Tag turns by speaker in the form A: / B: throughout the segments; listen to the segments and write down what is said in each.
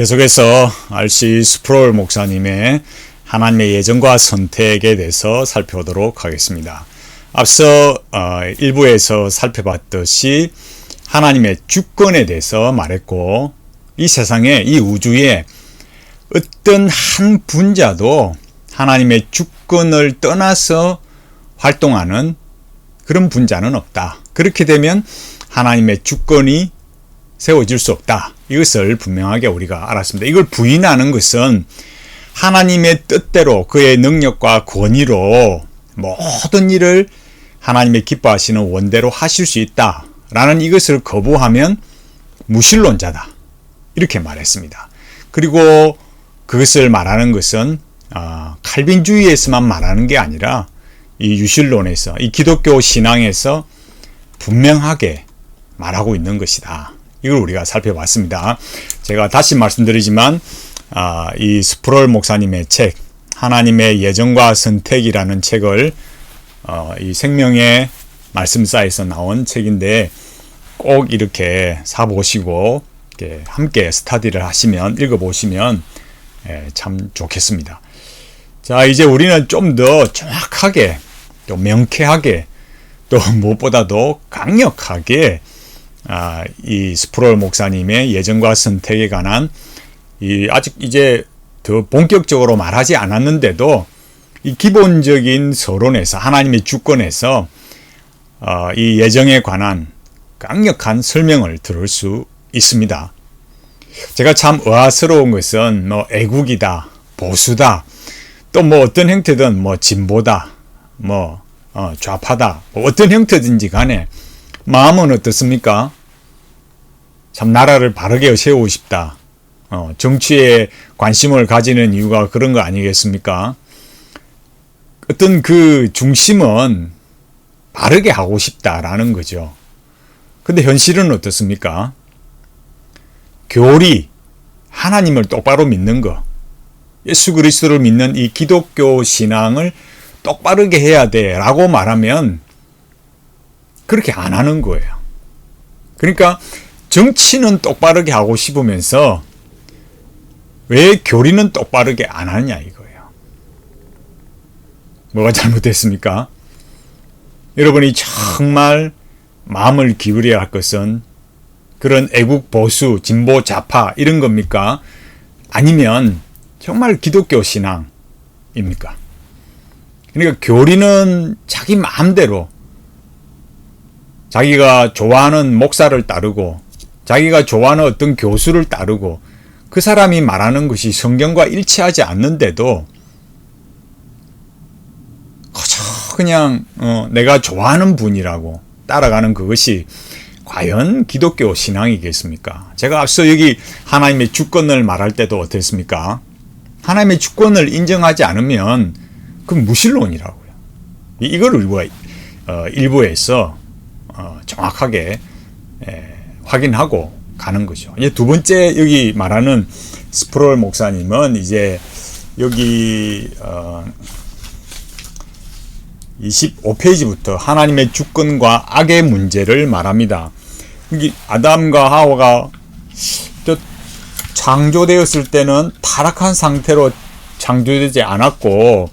A: 계속해서 R.C. 스프롤 목사님의 하나님의 예정과 선택에 대해서 살펴보도록 하겠습니다. 앞서 1부에서 살펴봤듯이 하나님의 주권에 대해서 말했고, 이 세상에, 이 우주에 어떤 한 분자도 하나님의 주권을 떠나서 활동하는 그런 분자는 없다. 그렇게 되면 하나님의 주권이 세워질 수 없다. 이것을 분명하게 우리가 알았습니다. 이걸 부인하는 것은 하나님의 뜻대로 그의 능력과 권위로 모든 일을 하나님의 기뻐하시는 원대로 하실 수 있다라는 이것을 거부하면 무신론자다. 이렇게 말했습니다. 그리고 그것을 말하는 것은 칼빈주의에서만 말하는 게 아니라 이 유실론에서, 이 기독교 신앙에서 분명하게 말하고 있는 것이다. 이걸 우리가 살펴봤습니다. 제가 다시 말씀드리지만 이 스프롤 목사님의 책 하나님의 예정과 선택이라는 책을 이 생명의 말씀사에서 나온 책인데 꼭 이렇게 사보시고 이렇게 함께 스터디를 하시면, 읽어보시면 참 좋겠습니다. 자, 이제 우리는 좀 더 정확하게 또 명쾌하게 또 무엇보다도 강력하게 이 스프롤 목사님의 예정과 선택에 관한 아직 이제 더 본격적으로 말하지 않았는데도 이 기본적인 서론에서, 하나님의 주권에서 이 예정에 관한 강력한 설명을 들을 수 있습니다. 제가 참 의아스러운 것은 애국이다, 보수다, 또 어떤 형태든 진보다, 좌파다, 어떤 형태든지 간에 마음은 어떻습니까? 참 나라를 바르게 세우고 싶다. 정치에 관심을 가지는 이유가 그런 거 아니겠습니까? 어떤 그 중심은 바르게 하고 싶다라는 거죠. 근데 현실은 어떻습니까? 교리, 하나님을 똑바로 믿는 거, 예수 그리스도를 믿는 이 기독교 신앙을 똑바르게 해야 돼 라고 말하면 그렇게 안 하는 거예요. 그러니까 정치는 똑바르게 하고 싶으면서 왜 교리는 똑바르게 안 하느냐 이거예요. 뭐가 잘못됐습니까? 여러분이 정말 마음을 기울여야 할 것은 그런 애국, 보수, 진보, 좌파 이런 겁니까? 아니면 정말 기독교 신앙입니까? 그러니까 교리는 자기 마음대로 자기가 좋아하는 목사를 따르고 자기가 좋아하는 어떤 교수를 따르고 그 사람이 말하는 것이 성경과 일치하지 않는데도 그냥 내가 좋아하는 분이라고 따라가는 그것이 과연 기독교 신앙이겠습니까? 제가 앞서 여기 하나님의 주권을 말할 때도 어땠습니까? 하나님의 주권을 인정하지 않으면 그건 무신론이라고요. 이걸 우리가 일부에서 정확하게 확인하고 가는 거죠. 이제 두 번째 여기 말하는 스프롤 목사님은 이제 여기 25페이지부터 하나님의 주권과 악의 문제를 말합니다. 여기 아담과 하와가 창조되었을 때는 타락한 상태로 창조되지 않았고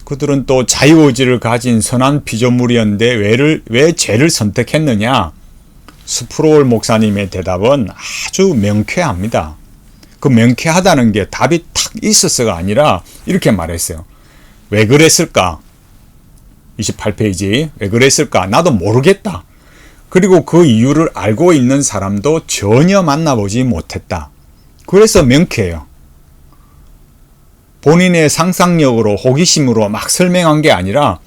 A: 그들은 또 자유의지를 가진 선한 피조물이었는데 왜 죄를 선택했느냐? 스프롤 목사님의 대답은 아주 명쾌합니다. 그 명쾌하다는 게 답이 탁 있었어가 아니라 이렇게 말했어요. 왜 그랬을까? 28페이지. 왜 그랬을까? 나도 모르겠다. 그리고 그 이유를 알고 있는 사람도 전혀 만나보지 못했다. 그래서 명쾌해요. 본인의 상상력으로 호기심으로 막 설명한 게 아니라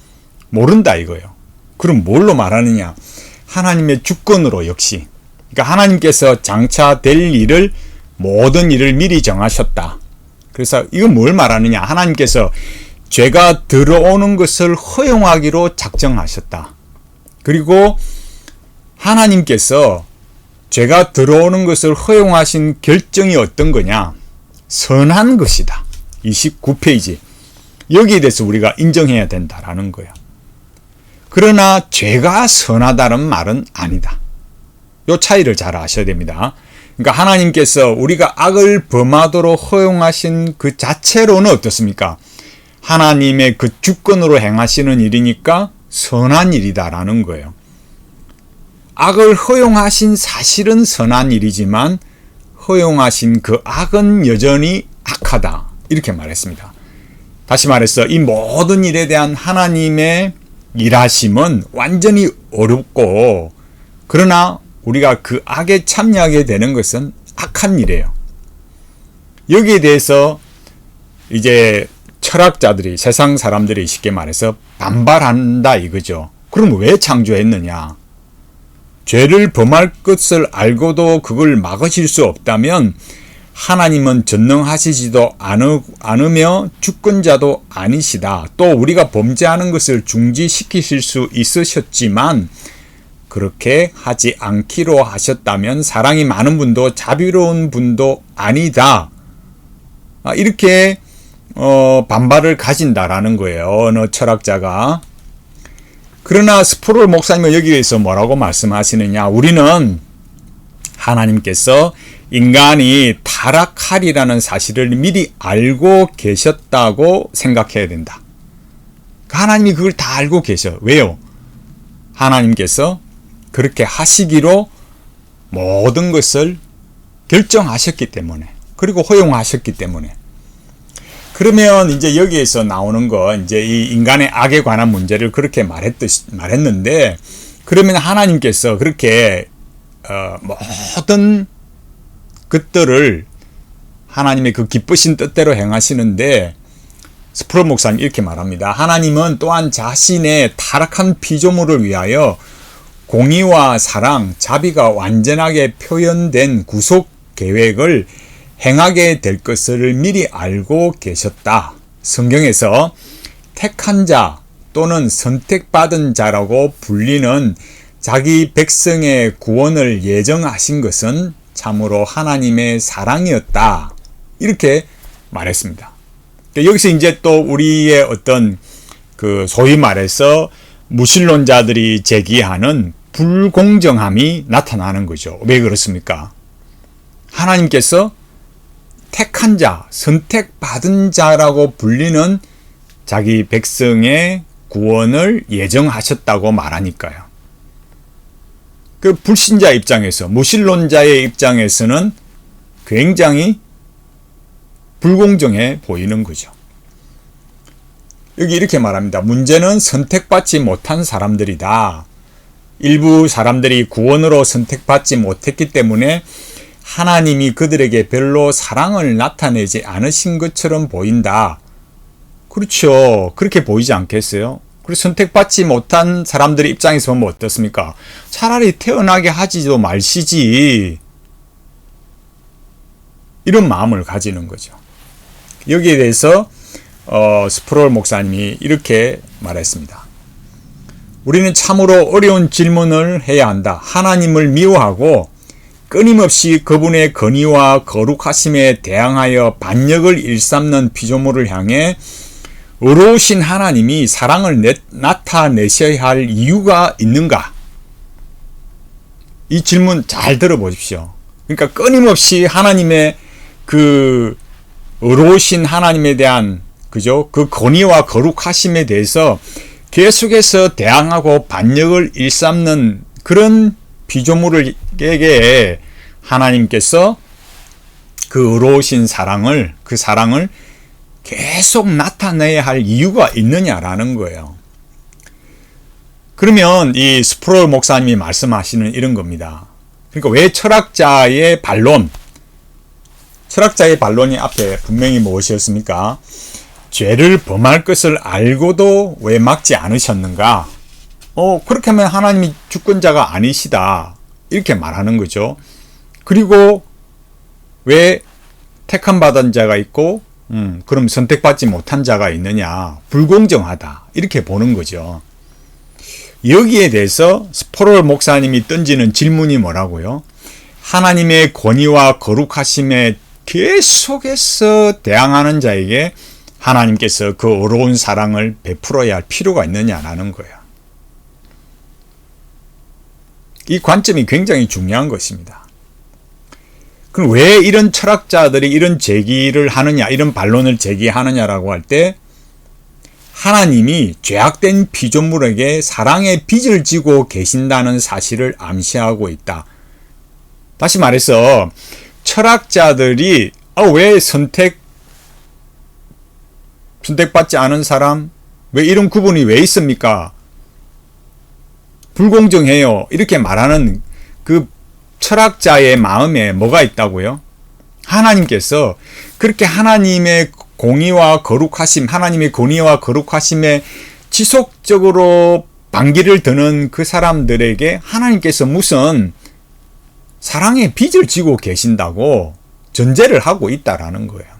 A: 모른다 이거예요. 그럼 뭘로 말하느냐? 하나님의 주권으로 역시. 그러니까 하나님께서 장차 될 일을, 모든 일을 미리 정하셨다. 그래서 이건 뭘 말하느냐? 하나님께서 죄가 들어오는 것을 허용하기로 작정하셨다. 그리고 하나님께서 죄가 들어오는 것을 허용하신 결정이 어떤 거냐? 선한 것이다. 29페이지. 여기에 대해서 우리가 인정해야 된다라는 거예요. 그러나 죄가 선하다는 말은 아니다. 이 차이를 잘 아셔야 됩니다. 그러니까 하나님께서 우리가 악을 범하도록 허용하신 그 자체로는 어떻습니까? 하나님의 그 주권으로 행하시는 일이니까 선한 일이다라는 거예요. 악을 허용하신 사실은 선한 일이지만 허용하신 그 악은 여전히 악하다. 이렇게 말했습니다. 다시 말해서 이 모든 일에 대한 하나님의 일하심은 완전히 어렵고, 그러나 우리가 그 악에 참여하게 되는 것은 악한 일이에요. 여기에 대해서 이제 철학자들이, 세상 사람들이 쉽게 말해서 반발한다 이거죠. 그럼 왜 창조했느냐? 죄를 범할 것을 알고도 그걸 막으실 수 없다면 하나님은 전능하시지도 않으며 주권자도 아니시다. 또 우리가 범죄하는 것을 중지시키실 수 있으셨지만 그렇게 하지 않기로 하셨다면 사랑이 많은 분도 자비로운 분도 아니다. 이렇게 반발을 가진다라는 거예요. 어느 철학자가. 그러나 스프롤 목사님은 여기에서 뭐라고 말씀하시느냐? 우리는 하나님께서 인간이 타락하리라는 사실을 미리 알고 계셨다고 생각해야 된다. 하나님이 그걸 다 알고 계셔. 왜요? 하나님께서 그렇게 하시기로 모든 것을 결정하셨기 때문에, 그리고 허용하셨기 때문에. 그러면 이제 여기에서 나오는 거, 이제 이 인간의 악에 관한 문제를 그렇게 말했는데, 그러면 하나님께서 그렇게 모든 것들을 하나님의 그 기쁘신 뜻대로 행하시는데, 스프롤 목사님 이렇게 말합니다. 하나님은 또한 자신의 타락한 피조물을 위하여 공의와 사랑, 자비가 완전하게 표현된 구속 계획을 행하게 될 것을 미리 알고 계셨다. 성경에서 택한 자 또는 선택받은 자라고 불리는 자기 백성의 구원을 예정하신 것은 참으로 하나님의 사랑이었다. 이렇게 말했습니다. 여기서 이제 또 우리의 어떤 그 소위 말해서 무신론자들이 제기하는 불공정함이 나타나는 거죠. 왜 그렇습니까? 하나님께서 택한 자, 선택받은 자라고 불리는 자기 백성의 구원을 예정하셨다고 말하니까요. 그 불신자 입장에서, 무신론자의 입장에서는 굉장히 불공정해 보이는 거죠. 여기 이렇게 말합니다. 문제는 선택받지 못한 사람들이다. 일부 사람들이 구원으로 선택받지 못했기 때문에 하나님이 그들에게 별로 사랑을 나타내지 않으신 것처럼 보인다. 그렇죠. 그렇게 보이지 않겠어요? 그리고 선택받지 못한 사람들의 입장에서 보면 어떻습니까? 차라리 태어나게 하지도 말시지. 이런 마음을 가지는 거죠. 여기에 대해서 스프롤 목사님이 이렇게 말했습니다. 우리는 참으로 어려운 질문을 해야 한다. 하나님을 미워하고 끊임없이 그분의 건의와 거룩하심에 대항하여 반역을 일삼는 피조물을 향해 의로우신 하나님이 사랑을 나타내셔야 할 이유가 있는가? 이 질문 잘 들어보십시오. 그러니까 끊임없이 하나님의 그 의로우신 하나님에 대한 그죠? 그 건의와 거룩하심에 대해서 계속해서 대항하고 반역을 일삼는 그런 피조물에게 하나님께서 그 의로우신 사랑을, 그 사랑을 계속 나타내야 할 이유가 있느냐라는 거예요. 그러면 이 스프롤 목사님이 말씀하시는 이런 겁니다. 그러니까 왜 철학자의 반론이 앞에 분명히 무엇이었습니까? 죄를 범할 것을 알고도 왜 막지 않으셨는가? 그렇게 하면 하나님이 주권자가 아니시다. 이렇게 말하는 거죠. 그리고 왜 택함 받은 자가 있고, 그럼 선택받지 못한 자가 있느냐? 불공정하다. 이렇게 보는 거죠. 여기에 대해서 스프롤 목사님이 던지는 질문이 뭐라고요? 하나님의 권위와 거룩하심에 계속해서 대항하는 자에게 하나님께서 그 어려운 사랑을 베풀어야 할 필요가 있느냐라는 거예요. 이 관점이 굉장히 중요한 것입니다. 그럼 왜 이런 철학자들이 이런 제기를 하느냐, 이런 반론을 제기하느냐라고 할 때, 하나님이 죄악된 피조물에게 사랑의 빚을 지고 계신다는 사실을 암시하고 있다. 다시 말해서 철학자들이 왜 선택받지 않은 사람, 왜 이런 구분이 왜 있습니까? 불공정해요. 이렇게 말하는 그 철학자의 마음에 뭐가 있다고요? 하나님께서 그렇게 하나님의 공의와 거룩하심, 하나님의 권위와 거룩하심에 지속적으로 반기를 드는 그 사람들에게 하나님께서 무슨 사랑의 빚을 지고 계신다고 전제를 하고 있다라는 거예요.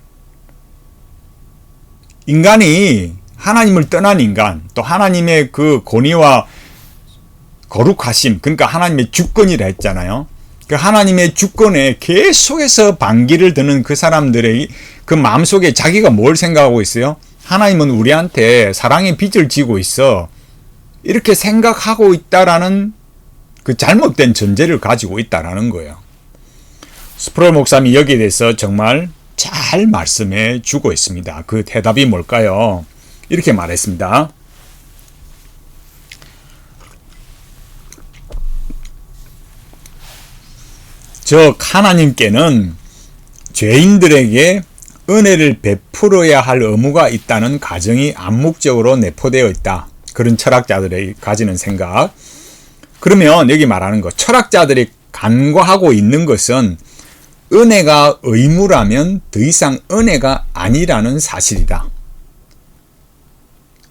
A: 인간이 하나님을 떠난 인간, 또 하나님의 그 권위와 거룩하심, 그러니까 하나님의 주권이라 했잖아요. 그 하나님의 주권에 계속해서 반기를 드는 그 사람들의 그 마음속에 자기가 뭘 생각하고 있어요? 하나님은 우리한테 사랑의 빚을 지고 있어. 이렇게 생각하고 있다라는 그 잘못된 전제를 가지고 있다라는 거예요. 스프롤 목사님이 여기에 대해서 정말 잘 말씀해 주고 있습니다. 그 대답이 뭘까요? 이렇게 말했습니다. 즉 하나님께는 죄인들에게 은혜를 베풀어야 할 의무가 있다는 가정이 암묵적으로 내포되어 있다. 그런 철학자들이 가지는 생각. 그러면 여기 말하는 것, 철학자들이 간과하고 있는 것은 은혜가 의무라면 더 이상 은혜가 아니라는 사실이다.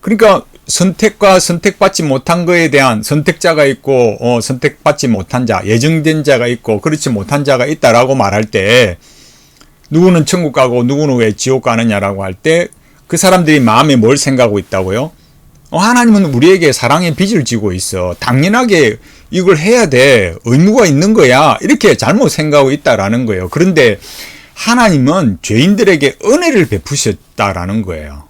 A: 그러니까 선택과 선택받지 못한 것에 대한 선택자가 있고 선택받지 못한 자, 예정된 자가 있고 그렇지 못한 자가 있다라고 말할 때 누구는 천국 가고 누구는 왜 지옥 가느냐라고 할 때 그 사람들이 마음에 뭘 생각하고 있다고요? 하나님은 우리에게 사랑의 빚을 지고 있어. 당연하게 이걸 해야 돼. 의무가 있는 거야. 이렇게 잘못 생각하고 있다라는 거예요. 그런데 하나님은 죄인들에게 은혜를 베푸셨다라는 거예요.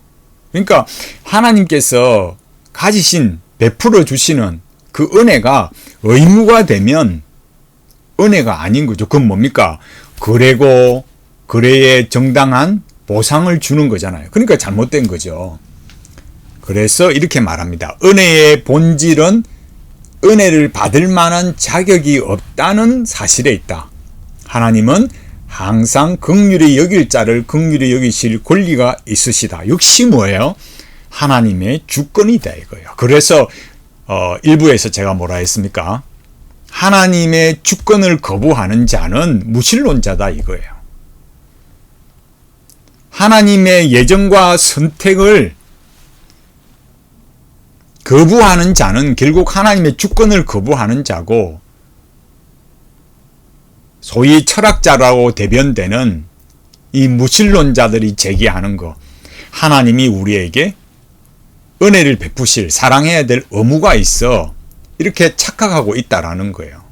A: 그러니까 하나님께서 가지신 베풀어 주시는 그 은혜가 의무가 되면 은혜가 아닌 거죠. 그건 뭡니까? 거래고 거래에 정당한 보상을 주는 거잖아요. 그러니까 잘못된 거죠. 그래서 이렇게 말합니다. 은혜의 본질은 은혜를 받을 만한 자격이 없다는 사실에 있다. 하나님은 항상 긍휼히 여길 자를 긍휼히 여기실 권리가 있으시다. 역시 뭐예요? 하나님의 주권이다 이거예요. 그래서 일부에서 제가 뭐라 했습니까? 하나님의 주권을 거부하는 자는 무신론자다 이거예요. 하나님의 예정과 선택을 거부하는 자는 결국 하나님의 주권을 거부하는 자고, 소위 철학자라고 대변되는 이 무신론자들이 제기하는 거, 하나님이 우리에게 은혜를 베푸실, 사랑해야 될 의무가 있어, 이렇게 착각하고 있다라는 거예요.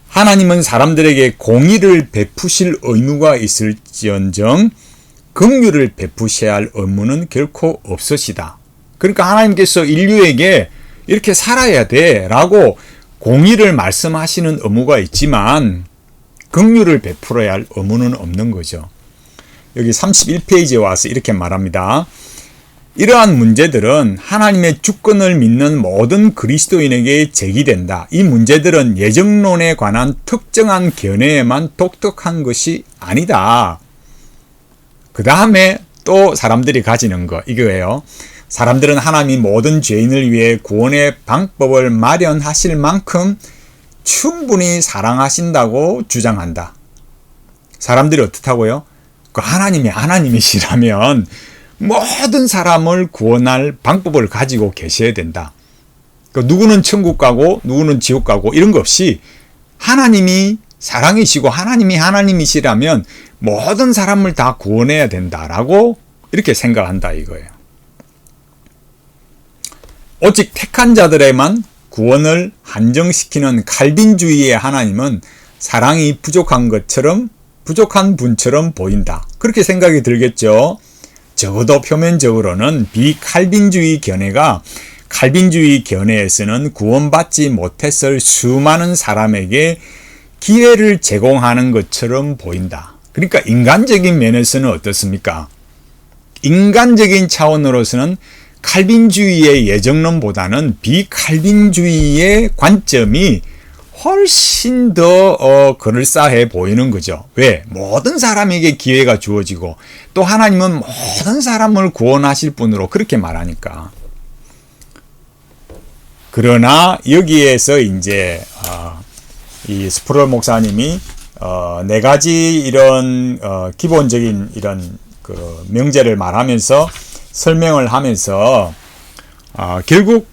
A: 하나님은 사람들에게 공의를 베푸실 의무가 있을지언정 긍휼을 베푸셔야 할 의무는 결코 없으시다. 그러니까 하나님께서 인류에게 이렇게 살아야 돼 라고 공의를 말씀하시는 의무가 있지만 긍휼을 베풀어야 할 의무는 없는 거죠. 여기 31페이지에 와서 이렇게 말합니다. 이러한 문제들은 하나님의 주권을 믿는 모든 그리스도인에게 제기된다. 이 문제들은 예정론에 관한 특정한 견해에만 독특한 것이 아니다. 그 다음에 또 사람들이 가지는 거 이거예요. 사람들은 하나님이 모든 죄인을 위해 구원의 방법을 마련하실 만큼 충분히 사랑하신다고 주장한다. 사람들이 어떻다고요? 그 하나님이 하나님이시라면 모든 사람을 구원할 방법을 가지고 계셔야 된다. 그러니까 누구는 천국 가고 누구는 지옥 가고 이런 거 없이 하나님이 사랑이시고 하나님이 하나님이시라면 모든 사람을 다 구원해야 된다라고 이렇게 생각한다 이거예요. 오직 택한 자들에만 구원을 한정시키는 칼빈주의의 하나님은 사랑이 부족한 것처럼, 부족한 분처럼 보인다. 그렇게 생각이 들겠죠. 적어도 표면적으로는 비칼빈주의 견해가 칼빈주의 견해에서는 구원받지 못했을 수많은 사람에게 기회를 제공하는 것처럼 보인다. 그러니까 인간적인 면에서는 어떻습니까? 인간적인 차원으로서는 칼빈주의의 예정론보다는 비칼빈주의의 관점이 훨씬 더 그럴싸해 보이는 거죠. 왜? 모든 사람에게 기회가 주어지고 또 하나님은 모든 사람을 구원하실 분으로 그렇게 말하니까. 그러나 여기에서 이제 이 스프롤 목사님이 네 가지 이런 기본적인 이런 그 명제를 말하면서 설명을 하면서 결국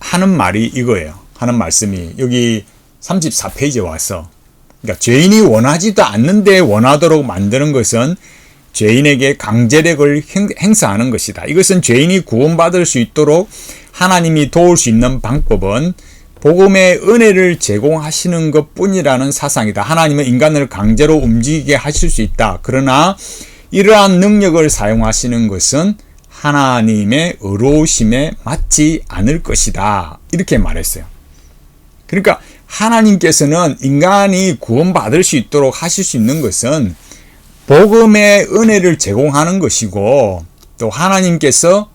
A: 하는 말이 이거예요. 하는 말씀이 여기 34페이지에 와서, 그러니까 죄인이 원하지도 않는데 원하도록 만드는 것은 죄인에게 강제력을 행사하는 것이다. 이것은 죄인이 구원받을 수 있도록 하나님이 도울 수 있는 방법은 복음의 은혜를 제공하시는 것뿐이라는 사상이다. 하나님은 인간을 강제로 움직이게 하실 수 있다. 그러나 이러한 능력을 사용하시는 것은 하나님의 의로우심에 맞지 않을 것이다. 이렇게 말했어요. 그러니까 하나님께서는 인간이 구원받을 수 있도록 하실 수 있는 것은 복음의 은혜를 제공하는 것이고, 또 하나님께서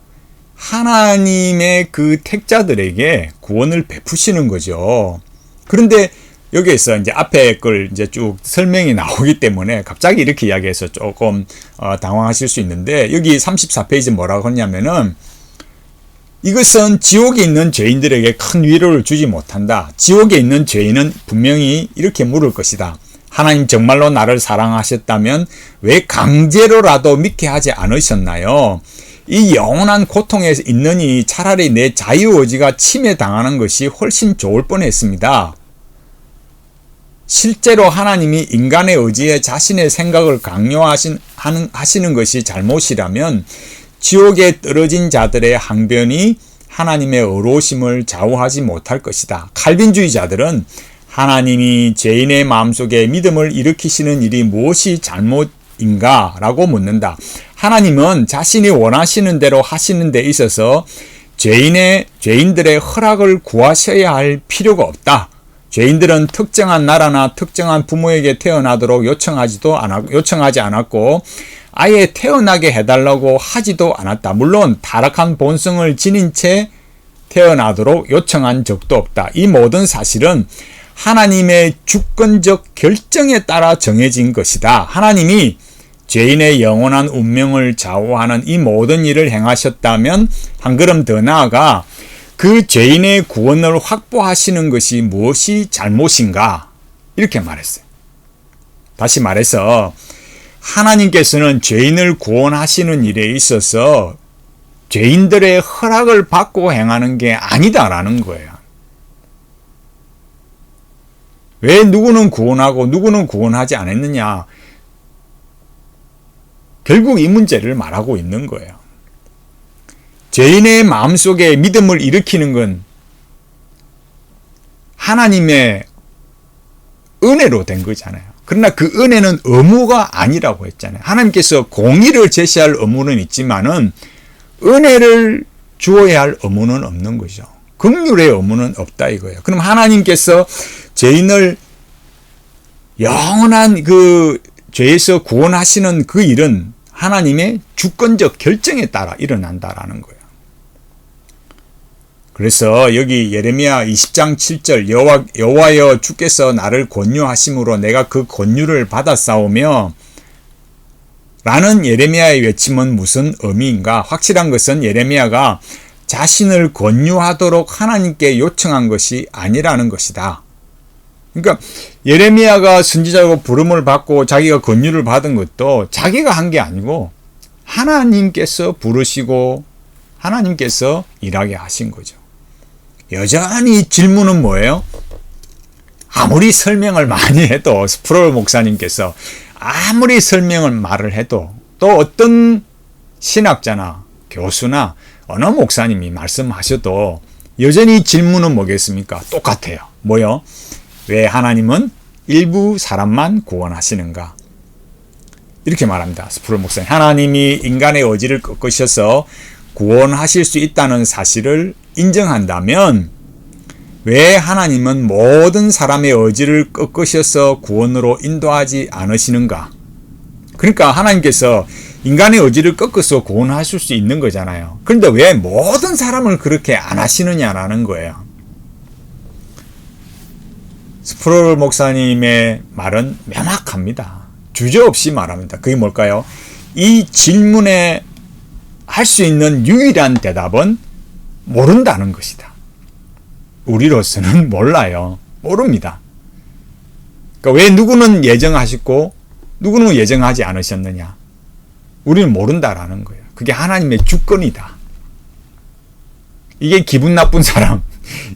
A: 하나님의 그 택자들에게 구원을 베푸시는 거죠. 그런데 여기에서 이제 앞에 걸 이제 쭉 설명이 나오기 때문에 갑자기 이렇게 이야기해서 조금 당황하실 수 있는데, 여기 34페이지 뭐라고 하냐면은, 이것은 지옥에 있는 죄인들에게 큰 위로를 주지 못한다. 지옥에 있는 죄인은 분명히 이렇게 물을 것이다. 하나님 정말로 나를 사랑하셨다면 왜 강제로라도 믿게 하지 않으셨나요? 이 영원한 고통에 있느니 차라리 내 자유의지가 침해당하는 것이 훨씬 좋을 뻔했습니다. 실제로 하나님이 인간의 의지에 자신의 생각을 강요하시는 것이 잘못이라면 지옥에 떨어진 자들의 항변이 하나님의 의로우심을 좌우하지 못할 것이다. 칼빈주의자들은 하나님이 죄인의 마음속에 믿음을 일으키시는 일이 무엇이 잘못인가? 라고 묻는다. 하나님은 자신이 원하시는 대로 하시는 데 있어서 죄인들의 허락을 구하셔야 할 필요가 없다. 죄인들은 특정한 나라나 특정한 부모에게 태어나도록 요청하지 않았고 아예 태어나게 해달라고 하지도 않았다. 물론 타락한 본성을 지닌 채 태어나도록 요청한 적도 없다. 이 모든 사실은 하나님의 주권적 결정에 따라 정해진 것이다. 하나님이 죄인의 영원한 운명을 좌우하는 이 모든 일을 행하셨다면 한 걸음 더 나아가 그 죄인의 구원을 확보하시는 것이 무엇이 잘못인가? 이렇게 말했어요. 다시 말해서 하나님께서는 죄인을 구원하시는 일에 있어서 죄인들의 허락을 받고 행하는 게 아니다라는 거예요. 왜 누구는 구원하고 누구는 구원하지 않았느냐? 결국 이 문제를 말하고 있는 거예요. 죄인의 마음속에 믿음을 일으키는 건 하나님의 은혜로 된 거잖아요. 그러나 그 은혜는 의무가 아니라고 했잖아요. 하나님께서 공의를 제시할 의무는 있지만은 은혜를 주어야 할 의무는 없는 거죠. 긍휼의 의무는 없다 이거예요. 그럼 하나님께서 죄인을 영원한 그 죄에서 구원하시는 그 일은 하나님의 주권적 결정에 따라 일어난다라는 거예요. 그래서 여기 예레미야 20장 7절 여호와여 주께서 나를 권유하심으로 내가 그 권유를 받았사오며 라는 예레미야의 외침은 무슨 의미인가? 확실한 것은 예레미야가 자신을 권유하도록 하나님께 요청한 것이 아니라는 것이다. 그러니까 예레미야가 선지자로 부름을 받고 자기가 권유를 받은 것도 자기가 한 게 아니고 하나님께서 부르시고 하나님께서 일하게 하신 거죠. 여전히 질문은 뭐예요? 아무리 설명을 많이 해도 스프롤 목사님께서 아무리 설명을 말을 해도 또 어떤 신학자나 교수나 어느 목사님이 말씀하셔도 여전히 질문은 뭐겠습니까? 똑같아요. 뭐요? 왜 하나님은 일부 사람만 구원하시는가? 이렇게 말합니다. 스프롤 목사님. 하나님이 인간의 의지를 꺾으셔서 구원하실 수 있다는 사실을 인정한다면 왜 하나님은 모든 사람의 의지를 꺾으셔서 구원으로 인도하지 않으시는가? 그러니까 하나님께서 인간의 의지를 꺾어서 구원하실 수 있는 거잖아요. 그런데 왜 모든 사람을 그렇게 안 하시느냐라는 거예요. 스프롤 목사님의 말은 명확합니다. 주저없이 말합니다. 그게 뭘까요? 이 질문에 할 수 있는 유일한 대답은 모른다는 것이다. 우리로서는 몰라요. 모릅니다. 그러니까 왜 누구는 예정하셨고 누구는 예정하지 않으셨느냐? 우리는 모른다라는 거예요. 그게 하나님의 주권이다. 이게 기분 나쁜 사람,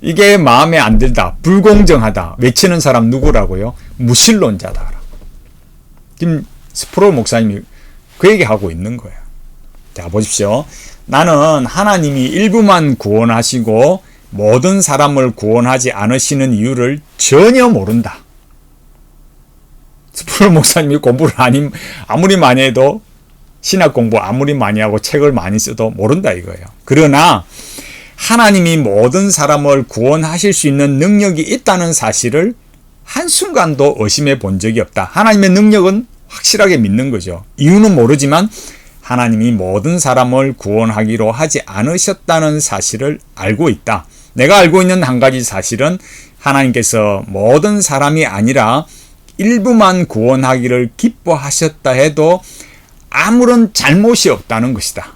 A: 이게 마음에 안 들다, 불공정하다 외치는 사람 누구라고요? 무신론자다. 지금 스프롤 목사님이 그 얘기하고 있는 거예요. 자, 보십시오. 나는 하나님이 일부만 구원하시고 모든 사람을 구원하지 않으시는 이유를 전혀 모른다. 스프롤 목사님이 공부를 아무리 많이 해도, 신학 공부 아무리 많이 하고 책을 많이 써도 모른다 이거예요. 그러나 하나님이 모든 사람을 구원하실 수 있는 능력이 있다는 사실을 한순간도 의심해 본 적이 없다. 하나님의 능력은 확실하게 믿는 거죠. 이유는 모르지만 하나님이 모든 사람을 구원하기로 하지 않으셨다는 사실을 알고 있다. 내가 알고 있는 한 가지 사실은 하나님께서 모든 사람이 아니라 일부만 구원하기를 기뻐하셨다 해도 아무런 잘못이 없다는 것이다.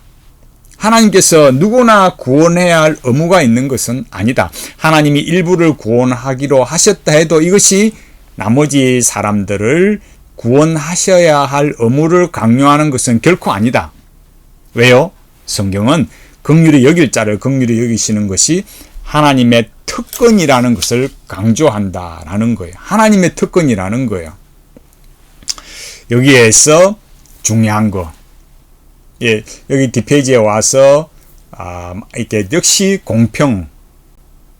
A: 하나님께서 누구나 구원해야 할 의무가 있는 것은 아니다. 하나님이 일부를 구원하기로 하셨다 해도 이것이 나머지 사람들을 구원하셔야 할 의무를 강요하는 것은 결코 아니다. 왜요? 성경은 긍휼히 여길 자를 긍휼히 여기시는 것이 하나님의 특권이라는 것을 강조한다라는 거예요. 하나님의 특권이라는 거예요. 여기에서 중요한 거, 예, 여기 뒷페이지에 와서 이렇게 역시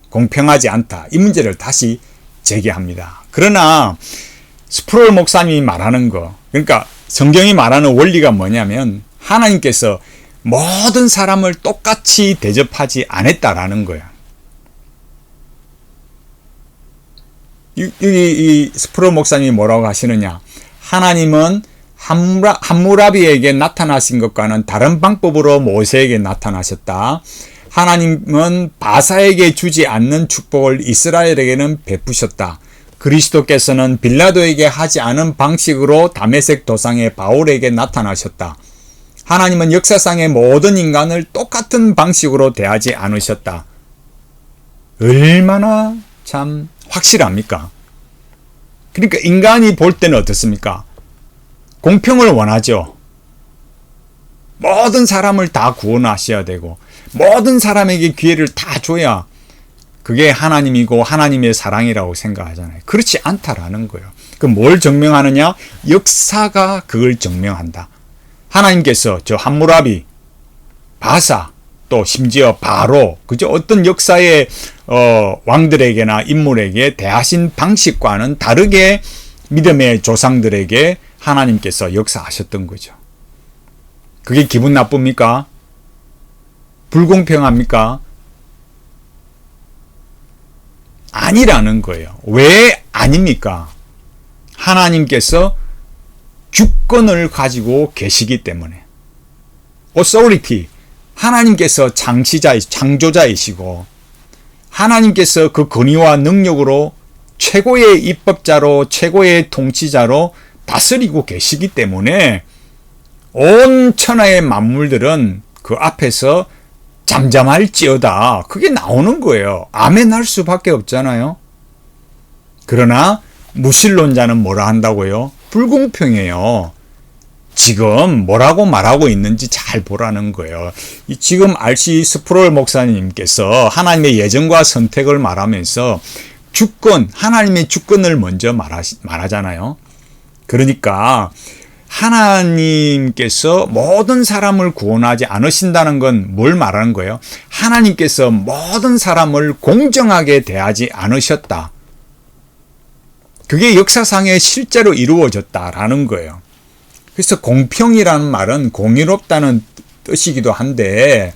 A: 공평하지 않다, 이 문제를 다시 제기합니다. 그러나 스프롤 목사님이 말하는 거, 그러니까 성경이 말하는 원리가 뭐냐면 하나님께서 모든 사람을 똑같이 대접하지 않았다라는 거예요. 이 스프롤 목사님이 뭐라고 하시느냐? 하나님은 함무라비에게 나타나신 것과는 다른 방법으로 모세에게 나타나셨다. 하나님은 바사에게 주지 않는 축복을 이스라엘에게는 베푸셨다. 그리스도께서는 빌라도에게 하지 않은 방식으로 다메섹 도상의 바울에게 나타나셨다. 하나님은 역사상의 모든 인간을 똑같은 방식으로 대하지 않으셨다. 얼마나 참 확실합니까? 그러니까 인간이 볼 때는 어떻습니까? 공평을 원하죠. 모든 사람을 다 구원하셔야 되고 모든 사람에게 기회를 다 줘야 그게 하나님이고 하나님의 사랑이라고 생각하잖아요. 그렇지 않다라는 거예요. 그럼 뭘 증명하느냐? 역사가 그걸 증명한다. 하나님께서 저 함무라비, 바사, 또 심지어 바로, 그죠? 어떤 역사의 왕들에게나 인물에게 대하신 방식과는 다르게 믿음의 조상들에게 하나님께서 역사하셨던 거죠. 그게 기분 나쁩니까? 불공평합니까? 아니라는 거예요. 왜 아닙니까? 하나님께서 주권을 가지고 계시기 때문에. authority, 하나님께서 창조자이시고 하나님께서 그 권위와 능력으로 최고의 입법자로 최고의 통치자로 다스리고 계시기 때문에 온 천하의 만물들은 그 앞에서 잠잠할지어다, 그게 나오는 거예요. 아멘 할 수밖에 없잖아요. 그러나 무신론자는 뭐라 한다고요? 불공평해요. 지금 뭐라고 말하고 있는지 잘 보라는 거예요. 지금 RC 스프롤 목사님께서 하나님의 예정과 선택을 말하면서 주권, 하나님의 주권을 먼저 말하잖아요. 그러니까 하나님께서 모든 사람을 구원하지 않으신다는 건 뭘 말하는 거예요? 하나님께서 모든 사람을 공정하게 대하지 않으셨다. 그게 역사상에 실제로 이루어졌다라는 거예요. 그래서 공평이라는 말은 공의롭다는 뜻이기도 한데,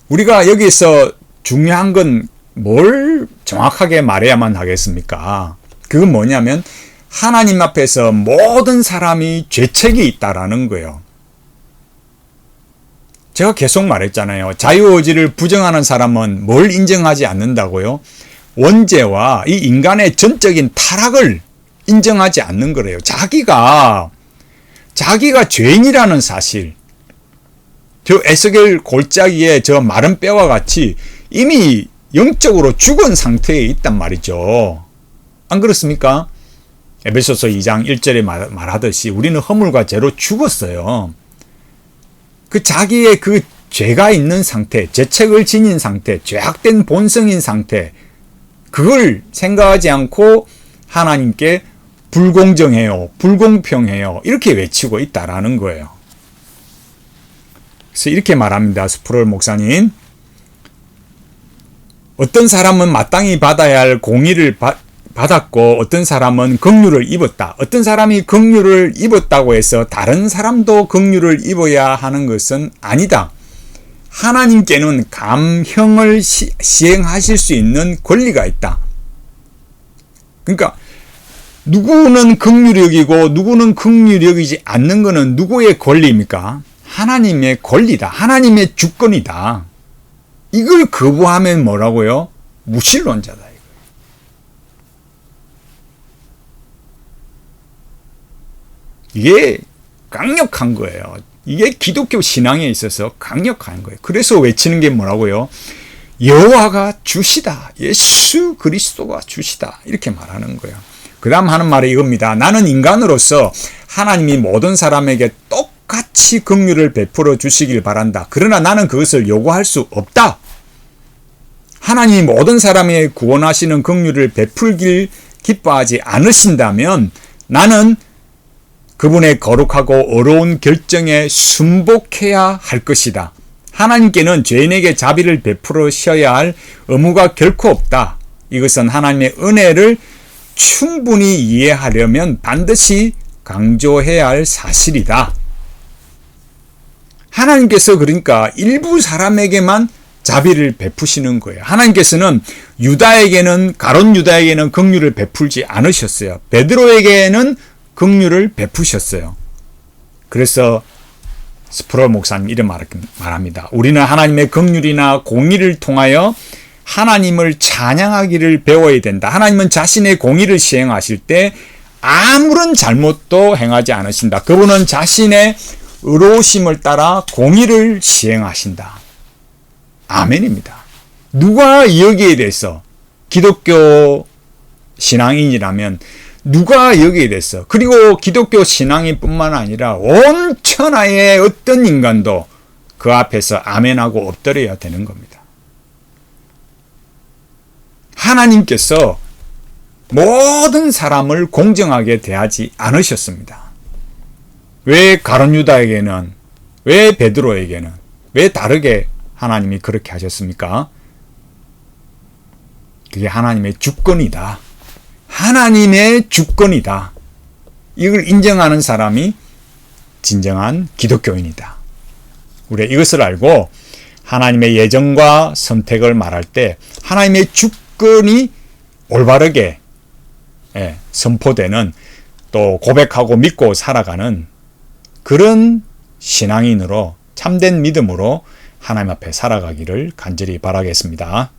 A: 우리가 여기서 중요한 건 뭘 정확하게 말해야만 하겠습니까? 그건 뭐냐면 하나님 앞에서 모든 사람이 죄책이 있다라는 거예요. 제가 계속 말했잖아요. 자유의지를 부정하는 사람은 뭘 인정하지 않는다고요? 원죄와 이 인간의 전적인 타락을 인정하지 않는 거래요. 자기가 죄인이라는 사실. 저 에스겔 골짜기에 저 마른 뼈와 같이 이미 영적으로 죽은 상태에 있단 말이죠. 안 그렇습니까? 에베소서 2장 1절에 말하듯이 우리는 허물과 죄로 죽었어요. 그 자기의 그 죄가 있는 상태, 죄책을 지닌 상태, 죄악된 본성인 상태, 그걸 생각하지 않고 하나님께 불공정해요, 불공평해요, 이렇게 외치고 있다라는 거예요. 그래서 이렇게 말합니다. 스프롤 목사님. 어떤 사람은 마땅히 받아야 할 공의를 받았고 어떤 사람은 긍휼을 입었다. 어떤 사람이 긍휼을 입었다고 해서 다른 사람도 긍휼을 입어야 하는 것은 아니다. 하나님께는 감형을 시행하실 수 있는 권리가 있다. 그러니까 누구는 긍휼히 여기고 누구는 긍휼히 여기지 않는 것은 누구의 권리입니까? 하나님의 권리다. 하나님의 주권이다. 이걸 거부하면 뭐라고요? 무신론자다. 이게 강력한 거예요. 이게 기독교 신앙에 있어서 강력한 거예요. 그래서 외치는 게 뭐라고요? 여호와가 주시다. 예수 그리스도가 주시다. 이렇게 말하는 거예요. 그 다음 하는 말이 이겁니다. 나는 인간으로서 하나님이 모든 사람에게 똑같이 긍휼을 베풀어 주시길 바란다. 그러나 나는 그것을 요구할 수 없다. 하나님이 모든 사람에게 구원하시는 긍휼을 베풀길 기뻐하지 않으신다면 나는 그분의 거룩하고 어려운 결정에 순복해야 할 것이다. 하나님께는 죄인에게 자비를 베풀으셔야 할 의무가 결코 없다. 이것은 하나님의 은혜를 충분히 이해하려면 반드시 강조해야 할 사실이다. 하나님께서 그러니까 일부 사람에게만 자비를 베푸시는 거예요. 하나님께서는 가룟 유다에게는 긍휼을 베풀지 않으셨어요. 베드로에게는 긍휼을 베푸셨어요. 그래서 스프롤 목사님 이런 말합니다. 우리는 하나님의 긍휼이나 공의를 통하여 하나님을 찬양하기를 배워야 된다. 하나님은 자신의 공의를 시행하실 때 아무런 잘못도 행하지 않으신다. 그분은 자신의 의로우심을 따라 공의를 시행하신다. 아멘입니다. 누가 여기에 대해서 기독교 신앙인이라면 누가 여기에 대해서 그리고 기독교 신앙인 뿐만 아니라 온 천하의 어떤 인간도 그 앞에서 아멘하고 엎드려야 되는 겁니다. 하나님께서 모든 사람을 공정하게 대하지 않으셨습니다. 왜 가룟 유다에게는, 왜 베드로에게는, 왜 다르게 하나님이 그렇게 하셨습니까? 그게 하나님의 주권이다. 하나님의 주권이다. 이걸 인정하는 사람이 진정한 기독교인이다. 우리가 이것을 알고 하나님의 예정과 선택을 말할 때 하나님의 주권이 올바르게 선포되는, 또 고백하고 믿고 살아가는 그런 신앙인으로, 참된 믿음으로 하나님 앞에 살아가기를 간절히 바라겠습니다.